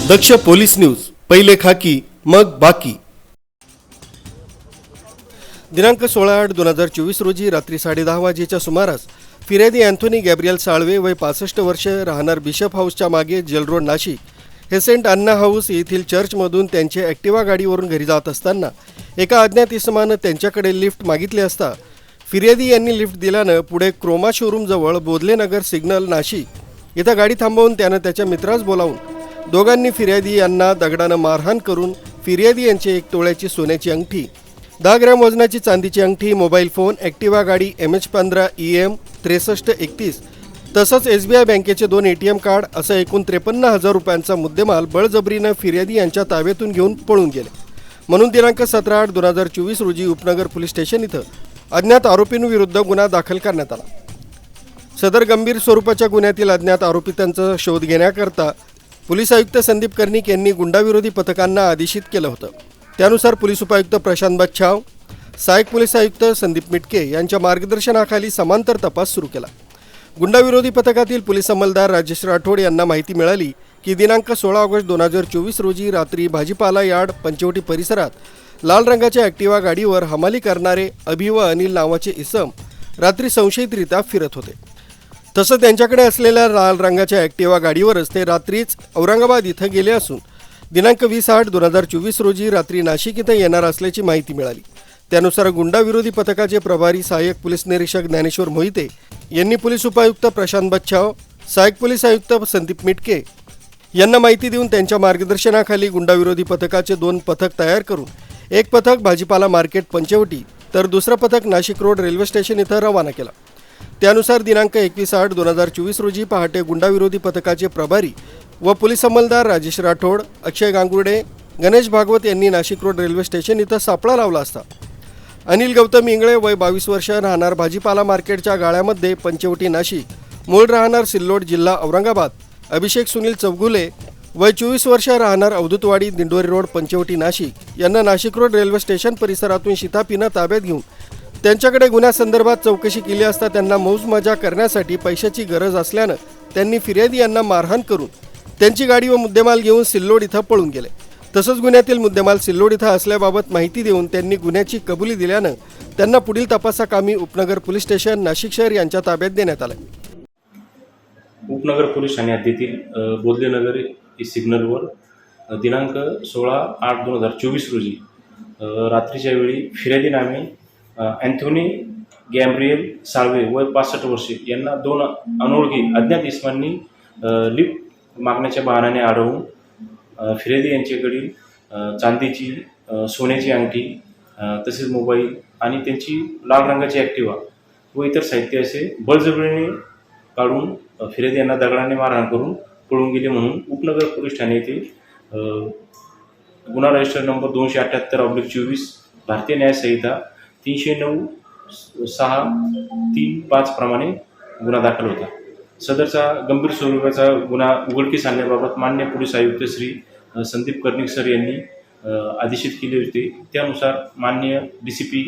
दक्ष police news, पहिले खाकी मग बाकी। दिनांक 16/8/2024 रोजी रात्री 10:30 वाजेच्या सुमारास फिर्यादी अँथोनी गॅब्रियल साळवे वय 65 वर्ष राहणार बिशप हाऊसच्या मागे जेल रोड नाशिक हे सेंट अन्ना हाऊस येथील चर्चमधून त्यांचे ॲक्टिवा गाडीवरून घरी जात असताना एका अज्ञात इसमानं त्यांच्याकडे लिफ्ट मागितली असता फिर्यादी यांनी लिफ्ट दिल्यानं पुढे क्रोमा शोरूमजवळ बोधलेनगर सिग्नल नाशिक इथं गाडी थांबवून त्यानं त्याच्या मित्रास बोलावून दोघांनी फिर्यादी यांना दगडानं मारहाण करून फिर्यादी यांची 1 तोळ्याची सोन्याची अंगठी, 10 ग्रॅम वजनाची चांदीची अंगठी, मोबाईल फोन, ॲक्टिवा गाडी MH15 EM 6331 तसंच SBI बँकेचे 2 ATM कार्ड असं एकूण 53,000 रुपयांचा मुद्देमाल बळजबरीनं फिर्यादी यांच्या ताब्यातून घेऊन पळून गेले। म्हणून दिनांक 17/8/2024 रोजी उपनगर पोलीस स्टेशन इथं अज्ञात आरोपींविरुद्ध गुन्हा दाखल करण्यात आला। सदर गंभीर स्वरूपाच्या गुन्ह्यातील अज्ञात आरोपितांचा शोध घेण्याकरता पोलीस आयुक्त संदीप कर्णिक यांनी गुंडाविरोधी पथकांना आदेशित केलं होतं। त्यानुसार पोलीस उपायुक्त प्रशांत बच्छाव, सहाय्यक पोलीस आयुक्त संदीप मिटके यांच्या मार्गदर्शनाखाली समांतर तपास सुरू केला। गुंडाविरोधी पथकातील पोलीस अंमलदार राजेश राठोड यांना माहिती मिळाली की दिनांक 16 ऑगस्ट 2024 रोजी रात्री भाजीपाला यार्ड पंचवटी परिसरात लाल रंगाच्या ॲक्टिवा गाडीवर हमाली करणारे अभि व अनिल नावाचे इसम रात्री संशयितरित्या फिरत होते। तसं त्यांच्याकडे असलेल्या लाल रंगाच्या ॲक्टिवा गाडीवरच ते रात्रीच औरंगाबाद इथं गेले असून दिनांक 20/8/2024 रोजी रात्री नाशिक इथं येणार असल्याची माहिती मिळाली। त्यानुसार गुंडाविरोधी पथकाचे प्रभारी सहाय्यक पोलीस निरीक्षक ज्ञानेश्वर मोहिते यांनी पोलीस उपायुक्त प्रशांत बच्छाव, सहाय्यक पोलीस आयुक्त संदीप मिटके यांना माहिती देऊन त्यांच्या मार्गदर्शनाखाली गुंडाविरोधी पथकाचे 2 पथक तयार करून एक पथक भाजीपाला मार्केट पंचवटी तर दुसरं पथक नाशिक रोड रेल्वे स्टेशन इथं रवाना केला। त्यानुसार दिनांक 21/8/2024 रोजी पहाटे गुंडाविरोधी पथकाचे प्रभारी व पोलीस अंमलदार राजेश राठोड, अक्षय गांगुर्डे, गणेश भागवत यांनी नाशिक रोड रेल्वे स्टेशन इथं सापळा लावला असता अनिल गौतम इंगळे वय 22 वर्ष राहणार भाजीपाला मार्केटच्या गाळ्यामध्ये पंचवटी नाशिक, मूळ राहणार सिल्लोड जिल्हा औरंगाबाद, अभिषेक सुनील चौगुले वय 24 वर्ष राहणार अवधूतवाडी दिंडोरी रोड पंचवटी नाशिक यांना नाशिक रोड रेल्वे स्टेशन परिसरातून शिताफीनं ताब्यात घेऊन त्यांच्याकडे गुन्ह्यासंदर्भात चौकशी केली असता त्यांना मौज मजा करण्यासाठी पैशाची गरज असल्यानं त्यांनी फिर्यादी यांना मारहाण करून त्यांची गाडी व मुद्देमाल घेऊन सिल्लोड इथं पळून गेले। तसंच गुन्ह्यातील मुद्देमाल सिल्लोड इथं असल्याबाबत माहिती देऊन त्यांनी गुन्ह्याची कबुली दिल्यानं त्यांना पुढील तपासाकामी उपनगर पोलीस स्टेशन नाशिक शहर यांच्या ताब्यात देण्यात आलं। उपनगर पोलीस ठाणे हद्दीतील बोधलेनगर सिग्नलवर दिनांक 16/8/2024 रोजी रात्रीच्या वेळी फिर्यादी नामे अँथोनी गॅब्रियल साळवे वय 65 वर्षे यांना 2 अनोळखी अज्ञात इसमांनी लिफ्ट मागण्याच्या बहाण्याने अडवून फिर्यादी यांच्याकडील चांदीची सोन्याची अंगठी तसेच मोबाईल आणि त्यांची लाल रंगाची ॲक्टिवा व इतर साहित्य असे बळजबरीने काढून फिर्यादी यांना दगडाने मारहाण करून पळून गेले म्हणून उपनगर पोलीस ठाणे येथे गुन्हा रजिस्टर नंबर 278/24 भारतीय न्याय संहिता 309/6-3-5 प्रमाणे गुन्हा दाखल होता। सदरचा गंभीर स्वरूपाचा गुन्हा उघडकीस आणण्याबाबत मान्य पोलीस आयुक्त श्री संदीप कर्णिक सर यांनी आदेशित केले होते। त्यानुसार मान्य DCP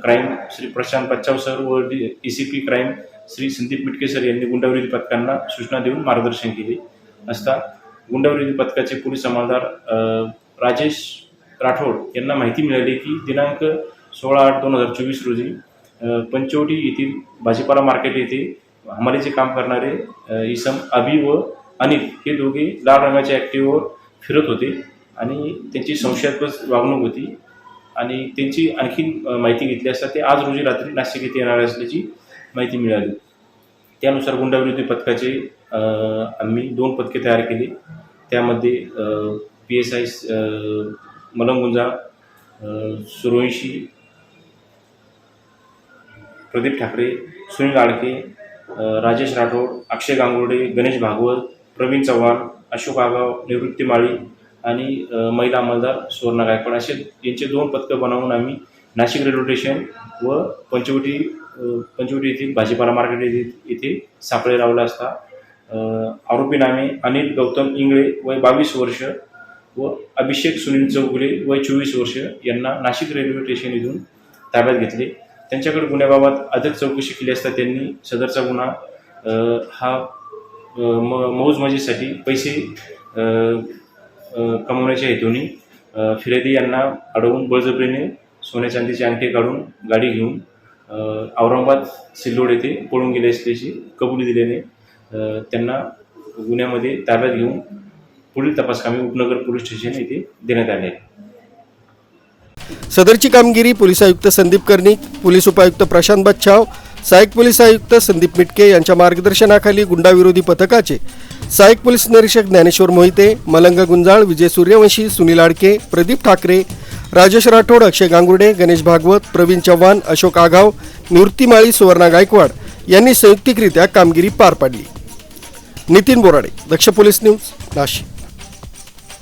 crime Shri Prashant Bachhav sir व ACP crime Shri Sandeep Mitke sir यांनी गुंडाविरोधी पथकांना सूचना देऊन मार्गदर्शन केले असता गुंडाविरोधी पथकाचे पोलीस अंमलदार राजेश राठोड यांना माहिती मिळाली की दिनांक 16/8/2024 रोजी पंचवटी येथील भाजीपाला मार्केट येथे हमालीचे काम करणारे इसम अभि व अनिल हे दोघे लाल रंगाच्या ॲक्टिवावर फिरत होते आणि त्यांची संशयास्पद वागणूक होती आणि त्यांची आणखी माहिती घेतली असता ते आज रोजी रात्री नाशिक येथे येणार असल्याची माहिती मिळाली। त्यानुसार गुंडाविरोधी पथकाचे आम्ही 2 पथके तयार केली। त्यामध्ये PSI मलंगुंजा, सूर्यवंशी, प्रदीप ठाकरे, सुनील आडके, राजेश राठोड, अक्षय गांगुर्डे, गणेश भागवत, प्रवीण चव्हाण, अशोक आगाव, निवृत्ती माळी आणि महिला अंमलदार सुवर्णा गायकवाड असे यांचे 2 पथकं बनवून आम्ही नाशिक रेल्वे स्टेशन व पंचवटी येथील भाजीपाला मार्केट येथे सापळे लावला असता आरोपी नामे अनिल गौतम इंगळे वय 22 वर्ष व अभिषेक सुनील चौगुले वय 24 वर्ष यांना नाशिक रेल्वे स्टेशन इथून ताब्यात घेतले। त्यांच्याकडे गुन्ह्याबाबत अधिक चौकशी केली असता त्यांनी सदरचा गुन्हा हा मौज मजेसाठी पैसे कमवण्याच्या हेतूने फिर्यादी यांना अडवून बळजबरीने सोन्या चांदीचे अंगठे काढून गाडी घेऊन औरंगाबाद सिल्लोड येथे पळून गेले असल्याची कबुली दिल्याने त्यांना गुन्ह्यामध्ये ताब्यात घेऊन पुढील तपासकामी उपनगर पोलीस स्टेशन येथे देण्यात आले आहे. सदरची कामगिरी पोलीस आयुक्त संदीप कर्णिक, पोलीस उपायुक्त प्रशांत बच्छाव, सहाय्यक पोलीस आयुक्त संदीप मिटके यांच्या मार्गदर्शनाखाली गुंडाविरोधी पथकाचे सहाय्यक पोलीस निरीक्षक ज्ञानेश्वर मोहिते, मलंग गुंजाळ, विजय सूर्यवंशी, सुनील आडके, प्रदीप ठाकरे, राजेश राठोड, अक्षय गांगुर्डे, गणेश भागवत, प्रवीण चव्हाण, अशोक आघाव, निवृत्ती माळी, सुवर्णा गायकवाड यांनी संयुक्तिकरित्या कामगिरी पार पाडली. नितीन बोराडे, दक्ष पोलीस न्यूज, नाशिक.